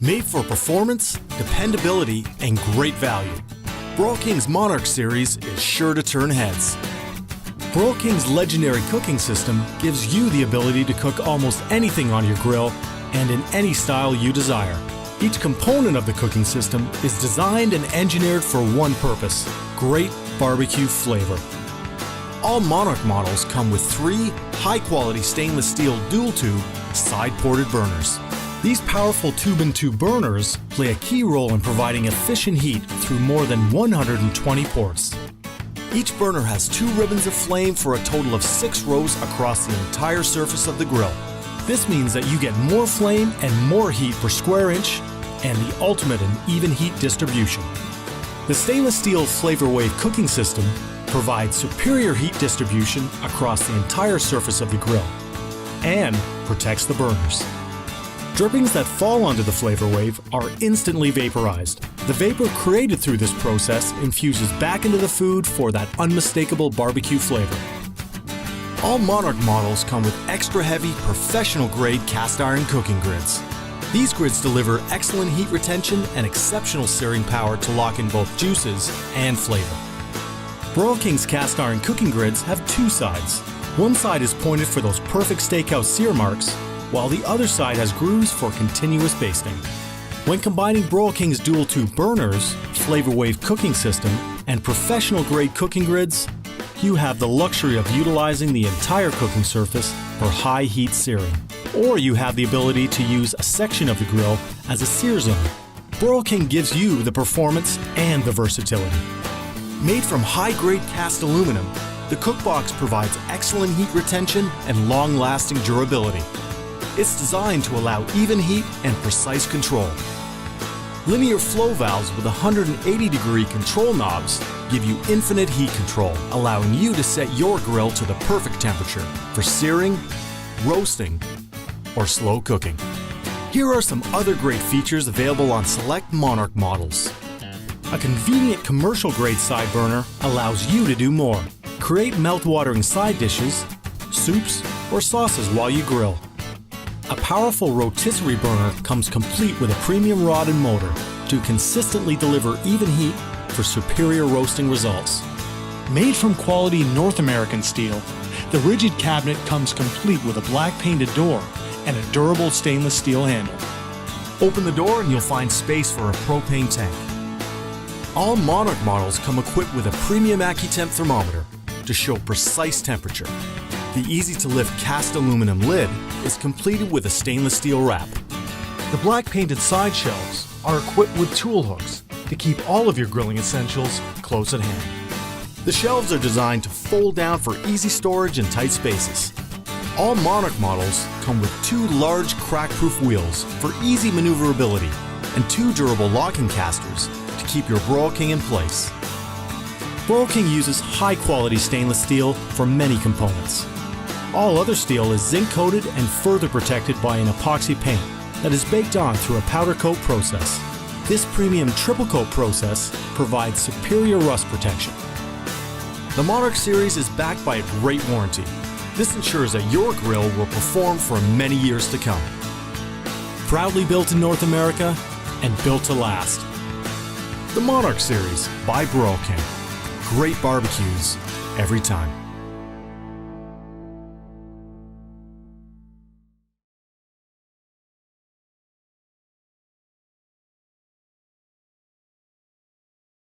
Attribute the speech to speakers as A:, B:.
A: Made for performance, dependability, and great value, Broil King's Monarch series is sure to turn heads. Broil King's legendary cooking system gives you the ability to cook almost anything on your grill and in any style you desire. Each component of the cooking system is designed and engineered for one purpose: great barbecue flavor. All Monarch models come with 3 high-quality stainless steel dual-tube, side-ported burners. These powerful tube-in-tube burners play a key role in providing efficient heat through more than 120 ports. Each burner has 2 ribbons of flame for a total of 6 rows across the entire surface of the grill. This means that you get more flame and more heat per square inch, and the ultimate in even heat distribution. The stainless steel Flavor Wave cooking system provides superior heat distribution across the entire surface of the grill and protects the burners. Drippings that fall onto the Flavor Wave are instantly vaporized. The vapor created through this process infuses back into the food for that unmistakable barbecue flavor. All Monarch models come with extra heavy, professional-grade cast iron cooking grids. These grids deliver excellent heat retention and exceptional searing power to lock in both juices and flavor. Broil King's cast iron cooking grids have 2 sides. One side is pointed for those perfect steakhouse sear marks, while the other side has grooves for continuous basting. When combining Broil King's dual-tube burners, Flavor Wave cooking system, and professional-grade cooking grids, you have the luxury of utilizing the entire cooking surface for high heat searing. Or you have the ability to use a section of the grill as a sear zone. Broil King gives you the performance and the versatility. Made from high-grade cast aluminum, the cookbox provides excellent heat retention and long-lasting durability. It's designed to allow even heat and precise control. Linear flow valves with 180-degree control knobs give you infinite heat control, allowing you to set your grill to the perfect temperature for searing, roasting, or slow cooking. Here are some other great features available on select Monarch models. A convenient commercial-grade side burner allows you to do more. Create mouth-watering side dishes, soups, or sauces while you grill. A powerful rotisserie burner comes complete with a premium rod and motor to consistently deliver even heat for superior roasting results. Made from quality North American steel, the rigid cabinet comes complete with a black painted door and a durable stainless steel handle. Open the door and you'll find space for a propane tank. All Monarch models come equipped with a premium AccuTemp thermometer to show precise temperature. The easy-to-lift cast aluminum lid is completed with a stainless steel wrap. The black painted side shelves are equipped with tool hooks to keep all of your grilling essentials close at hand. The shelves are designed to fold down for easy storage in tight spaces. All Monarch models come with 2 large crack-proof wheels for easy maneuverability and 2 durable locking casters to keep your Broil King in place. Broil King uses high-quality stainless steel for many components. All other steel is zinc-coated and further protected by an epoxy paint that is baked on through a powder coat process. This premium triple coat process provides superior rust protection. The Monarch series is backed by a great warranty. This ensures that your grill will perform for many years to come. Proudly built in North America and built to last. The Monarch series by Broil King. Great barbecues every time.